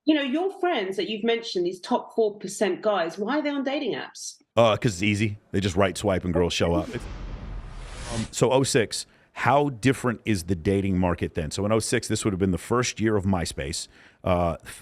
Your friends that you've mentioned, these top 4% guys, why are they on dating apps? Because it's easy. They just right swipe and girls show up. So '06, how different is the dating market then? So in '06, this would have been the first year of MySpace.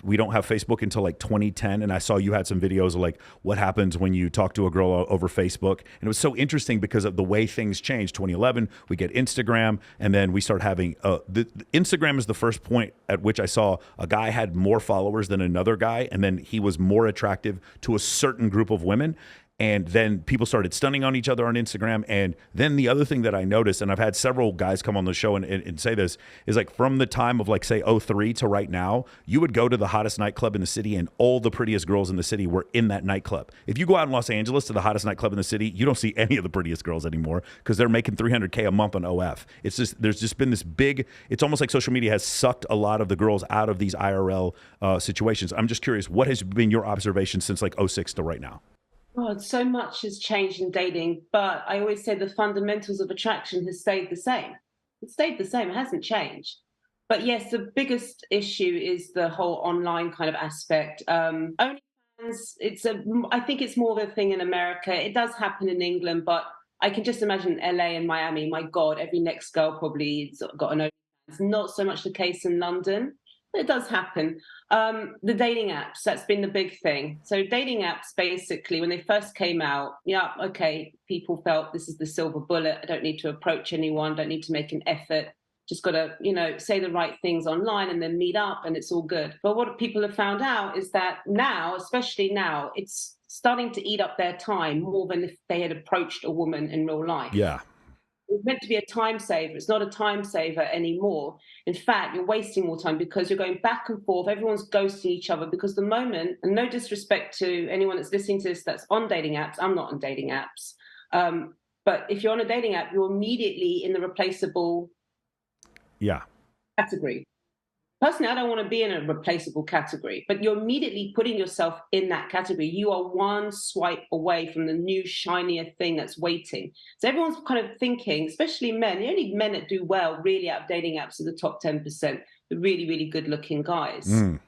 We don't have Facebook until like 2010, and I saw you had some videos of like what happens when you talk to a girl over Facebook, and it was so interesting because of the way things changed. 2011, we get Instagram, and then we start having the Instagram is the first point at which I saw a guy had more followers than another guy, and then he was more attractive to a certain group of women. And then people started stunning on each other on Instagram. And then the other thing that I noticed, and I've had several guys come on the show and say this, is like from the time of like, say, '03 to right now, you would go to the hottest nightclub in the city and all the prettiest girls in the city were in that nightclub. If you go out in Los Angeles to the hottest nightclub in the city, you don't see any of the prettiest girls anymore because they're making $300K a month on OF. It's just, there's just been this big, it's almost like social media has sucked a lot of the girls out of these IRL situations. I'm just curious, what has been your observation since like '06 to right now? God, so much has changed in dating, but I always say the fundamentals of attraction has stayed the same. It stayed the same, it hasn't changed. But yes, the biggest issue is the whole online kind of aspect. OnlyFans, I think it's more of a thing in America. It does happen in England, but I can just imagine LA and Miami. My God, every next girl probably has got an OnlyFans. Not so much the case in London. It does happen. The dating apps, that's been the big thing. So dating apps, basically, when they first came out, yeah, okay, people felt this is the silver bullet. I don't need to approach anyone, don't need to make an effort. Just got to, say the right things online and then meet up and it's all good. But what people have found out is that now, especially now, it's starting to eat up their time more than if they had approached a woman in real life. Yeah. It's meant to be a time saver. It's not a time saver anymore. In fact, you're wasting more time because you're going back and forth. Everyone's ghosting each other because the moment, and no disrespect to anyone that's listening to this that's on dating apps, I'm not on dating apps. But if you're on a dating app, you're immediately in the replaceable Yeah. category. Personally, I don't want to be in a replaceable category, but you're immediately putting yourself in that category. You are one swipe away from the new, shinier thing that's waiting. So everyone's kind of thinking, especially men, the only men that do well really out of dating apps are the top 10%, the really, really good looking guys. Mm.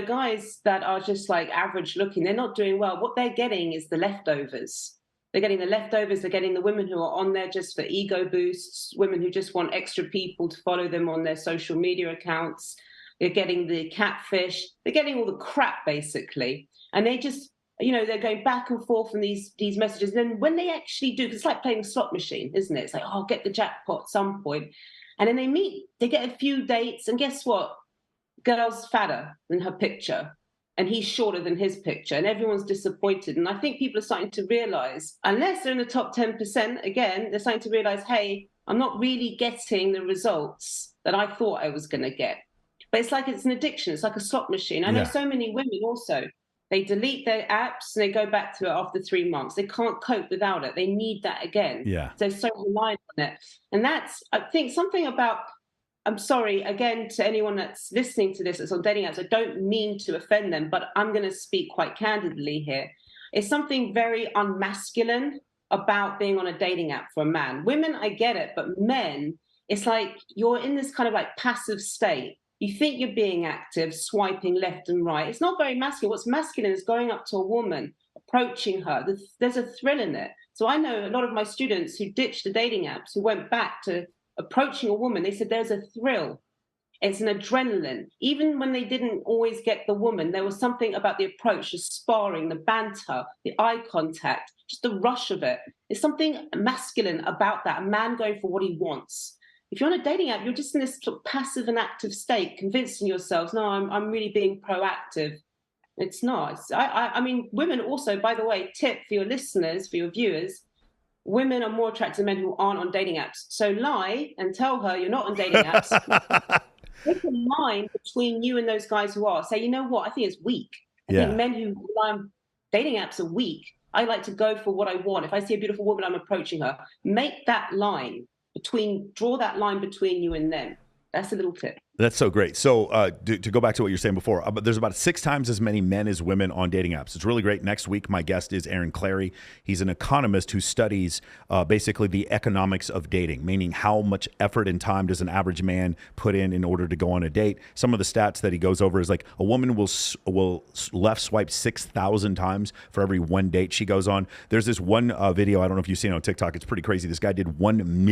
Guys that are just like average looking, they're not doing well. What they're getting is the leftovers. They're getting the leftovers. They're getting the women who are on there just for ego boosts, women who just want extra people to follow them on their social media accounts. They're getting the catfish. They're getting all the crap, basically. And they just, they're going back and forth on these messages. And then when they actually do, 'cause it's like playing a slot machine, isn't it? It's like, oh, I'll get the jackpot at some point. And then they meet, they get a few dates. And guess what? Girl's fatter than her picture. And he's shorter than his picture, and everyone's disappointed. And I think people are starting to realize, unless they're in the top 10%, again, they're starting to realize, hey, I'm not really getting the results that I thought I was going to get. But it's like it's an addiction. It's like a slot machine. I know so many women also, they delete their apps and they go back to it after 3 months. They can't cope without it. They need that again. Yeah. They're so reliant on it. And that's, I think, something about, I'm sorry, again, to anyone that's listening to this that's on dating apps, I don't mean to offend them, but I'm going to speak quite candidly here. It's something very unmasculine about being on a dating app for a man. Women, I get it, but men, it's like you're in this kind of like passive state. You think you're being active, swiping left and right. It's not very masculine. What's masculine is going up to a woman, approaching her. There's a thrill in it. So I know a lot of my students who ditched the dating apps, who went back to approaching a woman, they said there's a thrill. It's an adrenaline. Even when they didn't always get the woman, there was something about the approach, the sparring, the banter, the eye contact, just the rush of it. There's something masculine about that, a man going for what he wants. If you're on a dating app, you're just in this sort of passive and active state, convincing yourselves, no, I'm really being proactive. It's not. I mean, women also, by the way, tip for your listeners, for your viewers, women are more attracted to men who aren't on dating apps. So lie and tell her you're not on dating apps. Make a line between you and those guys who are. Say, you know what? I think it's weak. I think men who rely on dating apps are weak. I like to go for what I want. If I see a beautiful woman, I'm approaching her. Make that line draw that line between you and them. That's a little tip. That's so great. So to go back to what you're saying before, but there's about 6 times as many men as women on dating apps. It's really great. Next week, my guest is Aaron Clary. He's an economist who studies basically the economics of dating, meaning how much effort and time does an average man put in order to go on a date. Some of the stats that he goes over is like a woman will left swipe 6,000 times for every one date she goes on. There's this one video, I don't know if you've seen it on TikTok. It's pretty crazy. This guy did 1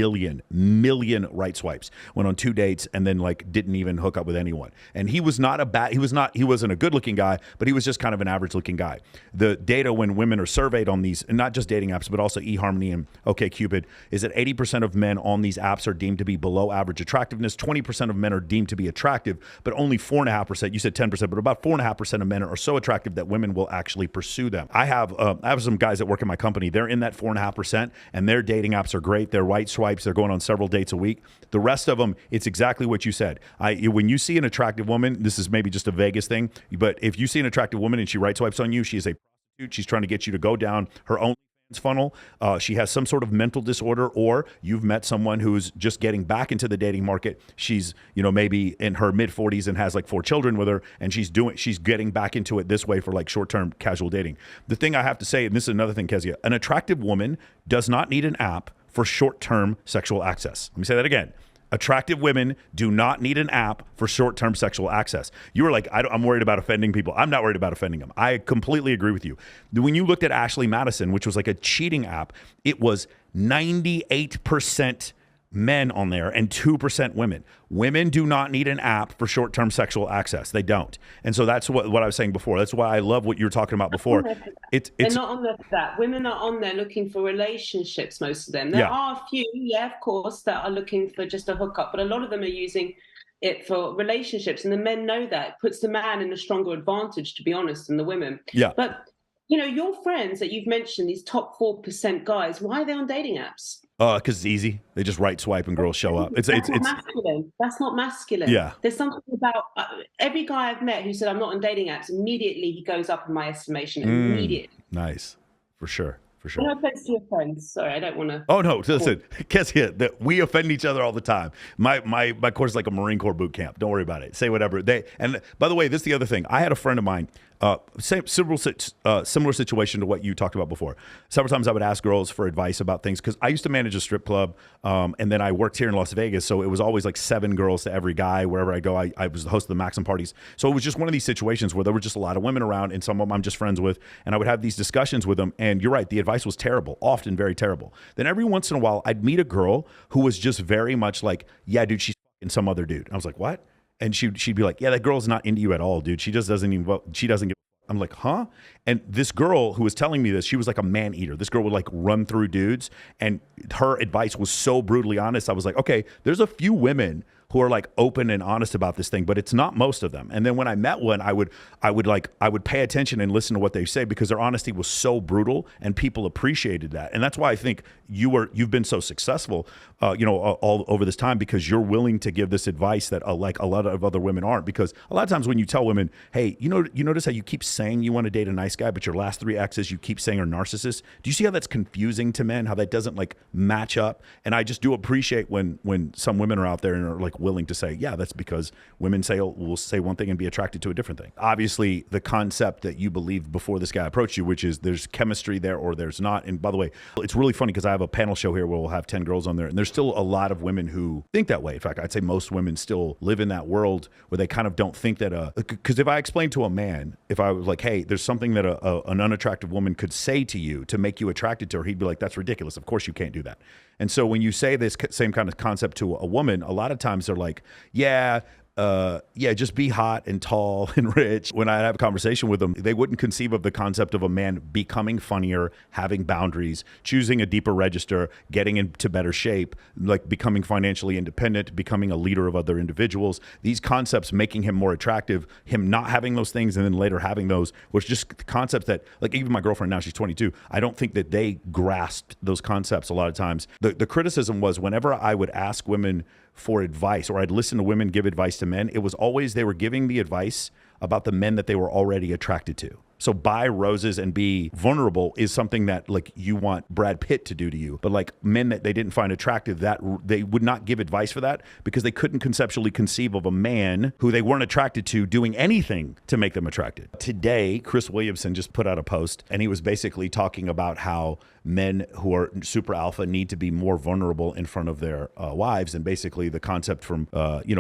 million right swipes, went on 2 dates, and then like didn't even hook up with anyone. And he wasn't a good looking guy, but he was just kind of an average looking guy. The data when women are surveyed on these, and not just dating apps, but also eHarmony and OkCupid, is that 80% of men on these apps are deemed to be below average attractiveness. 20% of men are deemed to be attractive, but only 4.5%, you said 10%, but about 4.5% of men are so attractive that women will actually pursue them. I have some guys that work in my company. They're in that 4.5%, and their dating apps are great. They're right swipes. They're going on several dates a week. The rest of them, it's exactly what you said. When you see an attractive woman, this is maybe just a Vegas thing, but if you see an attractive woman and she right swipes on you, she is a prostitute. She's trying to get you to go down her own funnel. She has some sort of mental disorder, or you've met someone who's just getting back into the dating market. She's, maybe in her mid 40s and has like 4 children with her, and she's getting back into it this way for like short-term casual dating. The thing I have to say, and this is another thing, Kezia, an attractive woman does not need an app for short-term sexual access. Let me say that again. Attractive women do not need an app for short-term sexual access. You were like, I'm worried about offending people. I'm not worried about offending them. I completely agree with you. When you looked at Ashley Madison, which was like a cheating app, it was 98% men on there and 2% women. Women do not need an app for short-term sexual access. They don't. And so that's what I was saying before. That's why I love what you were talking about before. They're not on there for that. Women are on there looking for relationships, most of them. There are a few, of course, that are looking for just a hookup, but a lot of them are using it for relationships. And the men know that. It puts the man in a stronger advantage, to be honest, than the women. Yeah. But, your friends that you've mentioned, these top 4% guys, why are they on dating apps? Because it's easy. They just right swipe and girls show up. It's masculine. That's not masculine. Yeah. There's something about every guy I've met who said I'm not on dating apps. Immediately he goes up in my estimation. Immediately. Nice, for sure. No offense to your friends. Sorry, I don't want to. Oh no, listen, Kezia, that we offend each other all the time. My course is like a Marine Corps boot camp. Don't worry about it. Say whatever. And by the way, this is the other thing. I had a friend of mine. Similar situation to what you talked about before. Several times I would ask girls for advice about things because I used to manage a strip club, and then I worked here in Las Vegas, so it was always like 7 girls to every guy. Wherever I go, I was the host of the Maxim parties, so it was just one of these situations where there were just a lot of women around, and some of them I'm just friends with, and I would have these discussions with them. And you're right, the advice was terrible, often very terrible. Then every once in a while, I'd meet a girl who was just very much like, yeah, dude, she's fucking some other dude. I was like, what? And she'd be like, yeah, that girl's not into you at all, dude. She just doesn't even, she doesn't get. I'm like, huh? And this girl who was telling me this, she was like a man eater. This girl would like run through dudes, and her advice was so brutally honest. I was like, okay, there's a few women who are like open and honest about this thing, but it's not most of them. And then when I met one, I would pay attention and listen to what they say because their honesty was so brutal, and people appreciated that. And that's why I think you've been so successful, all over this time, because you're willing to give this advice that like a lot of other women aren't. Because a lot of times when you tell women, hey, you notice how you keep saying you want to date a nice guy, but your last 3 exes you keep saying are narcissists. Do you see how that's confusing to men? How that doesn't like match up? And I just do appreciate when some women are out there and are like willing to say, yeah, that's because women will say one thing and be attracted to a different thing. Obviously, the concept that you believed before this guy approached you, which is there's chemistry there or there's not. And by the way, it's really funny because I have a panel show here where we'll have 10 girls on there, and there's still a lot of women who think that way. In fact, I'd say most women still live in that world where they kind of don't think that because if I explained to a man, if I was like, hey, there's something that an unattractive woman could say to you to make you attracted to her, he'd be like, that's ridiculous. Of course you can't do that. And so when you say this same kind of concept to a woman, a lot of times they're like, yeah, just be hot and tall and rich. When I have a conversation with them, they wouldn't conceive of the concept of a man becoming funnier, having boundaries, choosing a deeper register, getting into better shape, like becoming financially independent, becoming a leader of other individuals. These concepts making him more attractive, him not having those things and then later having those, was just concepts that, like even my girlfriend now, she's 22, I don't think that they grasped those concepts a lot of times. The criticism was whenever I would ask women for advice, or I'd listen to women give advice to men, it was always they were giving the advice about the men that they were already attracted to. So buy roses and be vulnerable is something that like you want Brad Pitt to do to you. But like men that they didn't find attractive, that they would not give advice for that because they couldn't conceptually conceive of a man who they weren't attracted to doing anything to make them attracted. Today, Chris Williamson just put out a post and he was basically talking about how men who are super alpha need to be more vulnerable in front of their wives. And basically the concept from,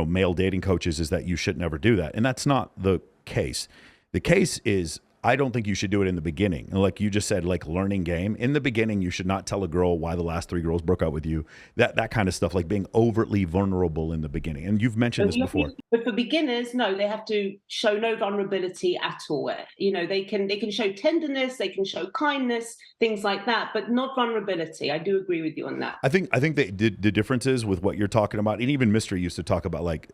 male dating coaches is that you should never do that. And that's not the case. The case is, I don't think you should do it in the beginning. Like you just said, like learning game. In the beginning, you should not tell a girl why the last 3 girls broke up with you. That kind of stuff, like being overtly vulnerable in the beginning. And you've mentioned this before. But for beginners, no, they have to show no vulnerability at all. They can show tenderness, they can show kindness, things like that, but not vulnerability. I do agree with you on that. I think the differences with what you're talking about, and even Mystery used to talk about like,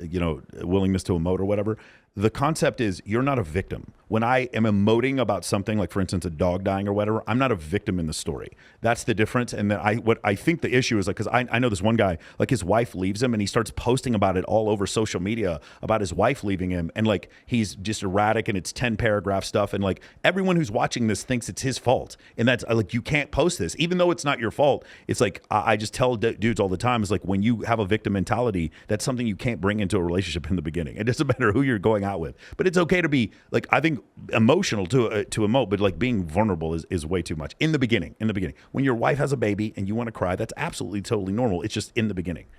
willingness to emote or whatever. The concept is you're not a victim. When I am emoting about something, like for instance, a dog dying or whatever, I'm not a victim in the story. That's the difference. And then what I think the issue is like, because I know this one guy, like his wife leaves him and he starts posting about it all over social media about his wife leaving him. And like, he's just erratic and it's 10 paragraph stuff. And like everyone who's watching this thinks it's his fault. And that's like, you can't post this, even though it's not your fault. It's like, I just tell dudes all the time, it's like when you have a victim mentality, that's something you can't bring into a relationship in the beginning. It doesn't matter who you're going out with, but it's okay to be like, I think emotional to emote, but like being vulnerable is way too much in the beginning. When your wife has a baby and you want to cry, that's absolutely totally normal. It's just in the beginning.